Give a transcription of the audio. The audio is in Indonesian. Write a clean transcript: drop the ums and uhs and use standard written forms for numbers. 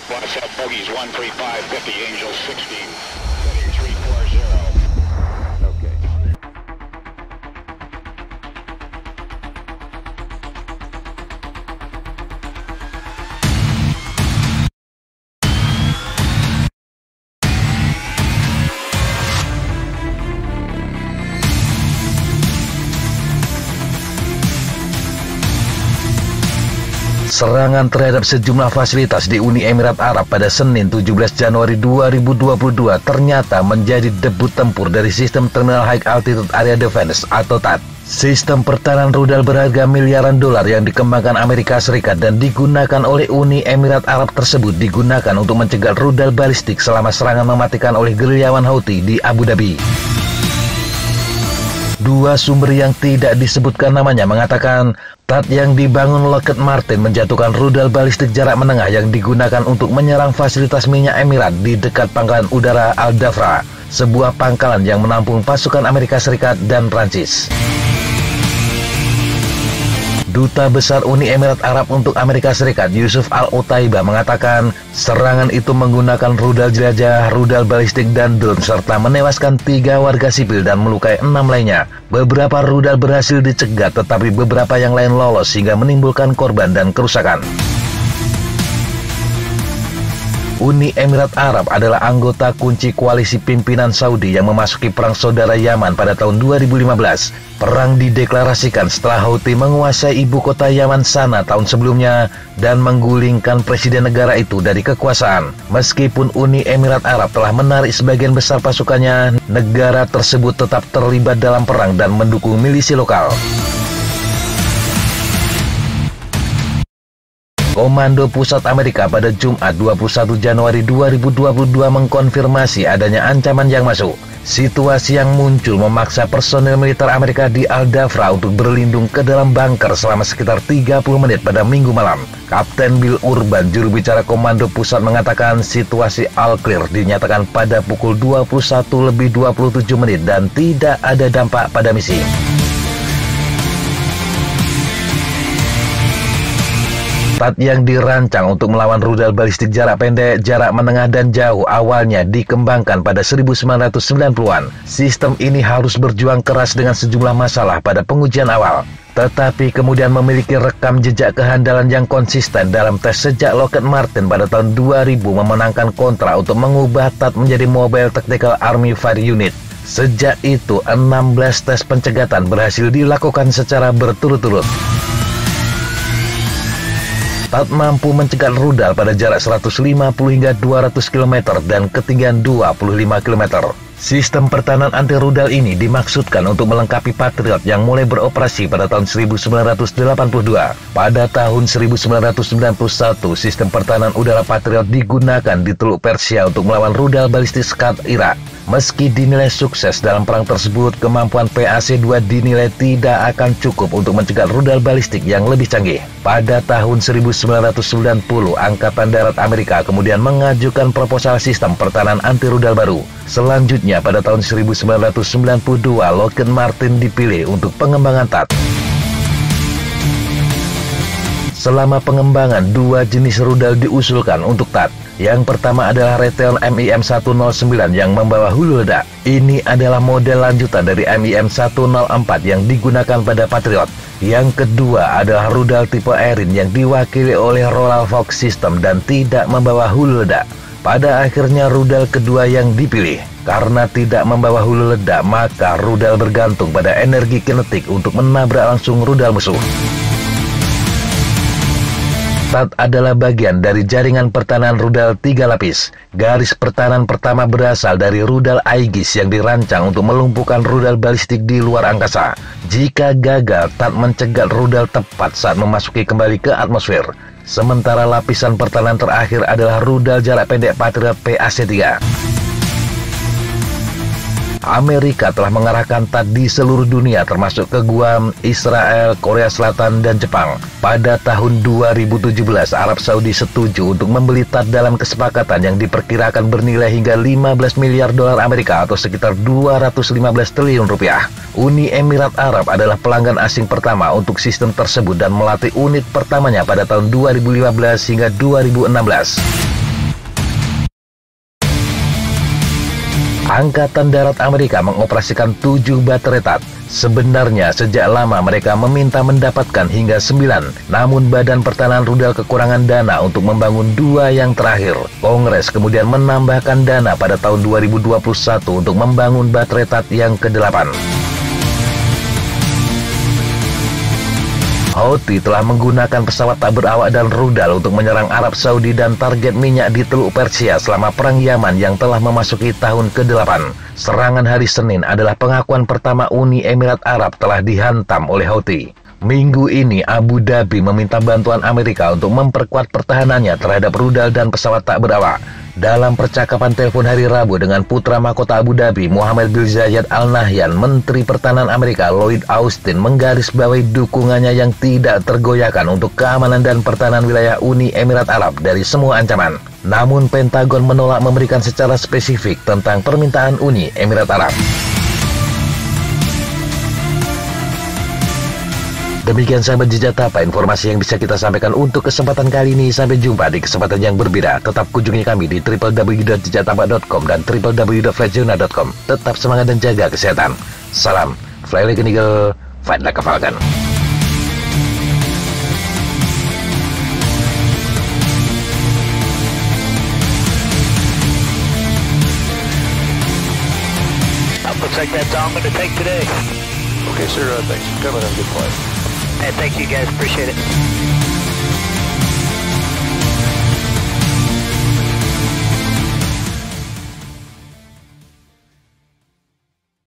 Watch out, bogeys 135, 50, Angel 60, heading 340. Okay. Serangan terhadap sejumlah fasilitas di Uni Emirat Arab pada Senin 17 Januari 2022 ternyata menjadi debut tempur dari Sistem Terminal High Altitude Area Defense atau THAAD. Sistem pertahanan rudal berharga miliaran dolar yang dikembangkan Amerika Serikat dan digunakan oleh Uni Emirat Arab tersebut digunakan untuk mencegah rudal balistik selama serangan mematikan oleh gerilyawan Houthi di Abu Dhabi. Dua sumber yang tidak disebutkan namanya mengatakan THAAD yang dibangun Lockheed Martin menjatuhkan rudal balistik jarak menengah yang digunakan untuk menyerang fasilitas minyak Emirat di dekat pangkalan udara Al-Dhafra, sebuah pangkalan yang menampung pasukan Amerika Serikat dan Prancis. Duta Besar Uni Emirat Arab untuk Amerika Serikat Yusuf Al-Utaibah mengatakan serangan itu menggunakan rudal jelajah, rudal balistik dan drone serta menewaskan 3 warga sipil dan melukai 6 lainnya. Beberapa rudal berhasil dicegat tetapi beberapa yang lain lolos sehingga menimbulkan korban dan kerusakan. Uni Emirat Arab adalah anggota kunci koalisi pimpinan Saudi yang memasuki perang saudara Yaman pada tahun 2015. Perang dideklarasikan setelah Houthi menguasai ibu kota Yaman Sana tahun sebelumnya dan menggulingkan presiden negara itu dari kekuasaan. Meskipun Uni Emirat Arab telah menarik sebagian besar pasukannya, negara tersebut tetap terlibat dalam perang dan mendukung milisi lokal. Komando Pusat Amerika pada Jumat 21 Januari 2022 mengkonfirmasi adanya ancaman yang masuk. Situasi yang muncul memaksa personel militer Amerika di Al-Dhafra untuk berlindung ke dalam bunker selama sekitar 30 menit pada Minggu malam. Kapten Bill Urban, juru bicara Komando Pusat mengatakan situasi all-clear dinyatakan pada pukul 21:27 dan tidak ada dampak pada misi. THAAD yang dirancang untuk melawan rudal balistik jarak pendek, jarak menengah dan jauh awalnya dikembangkan pada 1990-an. Sistem ini harus berjuang keras dengan sejumlah masalah pada pengujian awal, tetapi kemudian memiliki rekam jejak kehandalan yang konsisten dalam tes sejak Lockheed Martin pada tahun 2000 memenangkan kontrak untuk mengubah THAAD menjadi Mobile Tactical Army Fire Unit. Sejak itu, 16 tes pencegatan berhasil dilakukan secara berturut-turut. THAAD mampu mencegat rudal pada jarak 150 hingga 200 km dan ketinggian 25 km. Sistem pertahanan anti rudal ini dimaksudkan untuk melengkapi Patriot yang mulai beroperasi pada tahun 1982. Pada tahun 1991, sistem pertahanan udara Patriot digunakan di Teluk Persia untuk melawan rudal balistik Scud Irak. Meski dinilai sukses dalam perang tersebut, kemampuan PAC-2 dinilai tidak akan cukup untuk mencegah rudal balistik yang lebih canggih. Pada tahun 1990, Angkatan Darat Amerika kemudian mengajukan proposal sistem pertahanan anti rudal baru. Selanjutnya, pada tahun 1992, Lockheed Martin dipilih untuk pengembangan THAAD. Selama pengembangan, 2 jenis rudal diusulkan untuk THAAD. Yang pertama adalah Raytheon MIM-109 yang membawa hulu ledak. Ini adalah model lanjutan dari MIM-104 yang digunakan pada Patriot. Yang kedua adalah rudal tipe Erin yang diwakili oleh Royal Fox System dan tidak membawa hulu ledak. Pada akhirnya rudal kedua yang dipilih. Karena tidak membawa hulu ledak, maka rudal bergantung pada energi kinetik untuk menabrak langsung rudal musuh. THAAD adalah bagian dari jaringan pertahanan rudal 3 lapis. Garis pertahanan pertama berasal dari rudal Aegis yang dirancang untuk melumpuhkan rudal balistik di luar angkasa. Jika gagal, THAAD mencegat rudal tepat saat memasuki kembali ke atmosfer. Sementara lapisan pertahanan terakhir adalah rudal jarak pendek Patriot PAC-3. Amerika telah mengarahkan THAAD di seluruh dunia termasuk ke Guam, Israel, Korea Selatan, dan Jepang. Pada tahun 2017, Arab Saudi setuju untuk membeli THAAD dalam kesepakatan yang diperkirakan bernilai hingga 15 miliar dolar Amerika atau sekitar 215 triliun rupiah. Uni Emirat Arab adalah pelanggan asing pertama untuk sistem tersebut dan melatih unit pertamanya pada tahun 2015 hingga 2016. Angkatan Darat Amerika mengoperasikan 7 baterai THAAD. Sebenarnya sejak lama mereka meminta mendapatkan hingga 9, namun Badan Pertahanan Rudal kekurangan dana untuk membangun 2 yang terakhir. Kongres kemudian menambahkan dana pada tahun 2021 untuk membangun baterai THAAD yang ke-8. Houthi telah menggunakan pesawat tak berawak dan rudal untuk menyerang Arab Saudi dan target minyak di Teluk Persia selama Perang Yaman yang telah memasuki tahun ke-8. Serangan hari Senin adalah pengakuan pertama Uni Emirat Arab telah dihantam oleh Houthi. Minggu ini Abu Dhabi meminta bantuan Amerika untuk memperkuat pertahanannya terhadap rudal dan pesawat tak berawak. Dalam percakapan telepon hari Rabu dengan putra mahkota Abu Dhabi, Mohammed bin Zayed Al Nahyan, Menteri Pertahanan Amerika Lloyd Austin menggarisbawahi dukungannya yang tidak tergoyahkan untuk keamanan dan pertahanan wilayah Uni Emirat Arab dari semua ancaman. Namun Pentagon menolak memberikan secara spesifik tentang permintaan Uni Emirat Arab. Demikian sahabat Jejak Tapa, informasi yang bisa kita sampaikan untuk kesempatan kali ini. Sampai jumpa di kesempatan yang berbeda. Tetap kunjungi kami di www.jejaktapa.com dan www.flightjournal.com. Tetap semangat dan jaga kesehatan. Salam, fly like an eagle, fight like a falcon. Looks like that's all I'm going to take today. Okay, sir. Thanks for coming. Have a good flight. Hey, thank you guys. Appreciate it.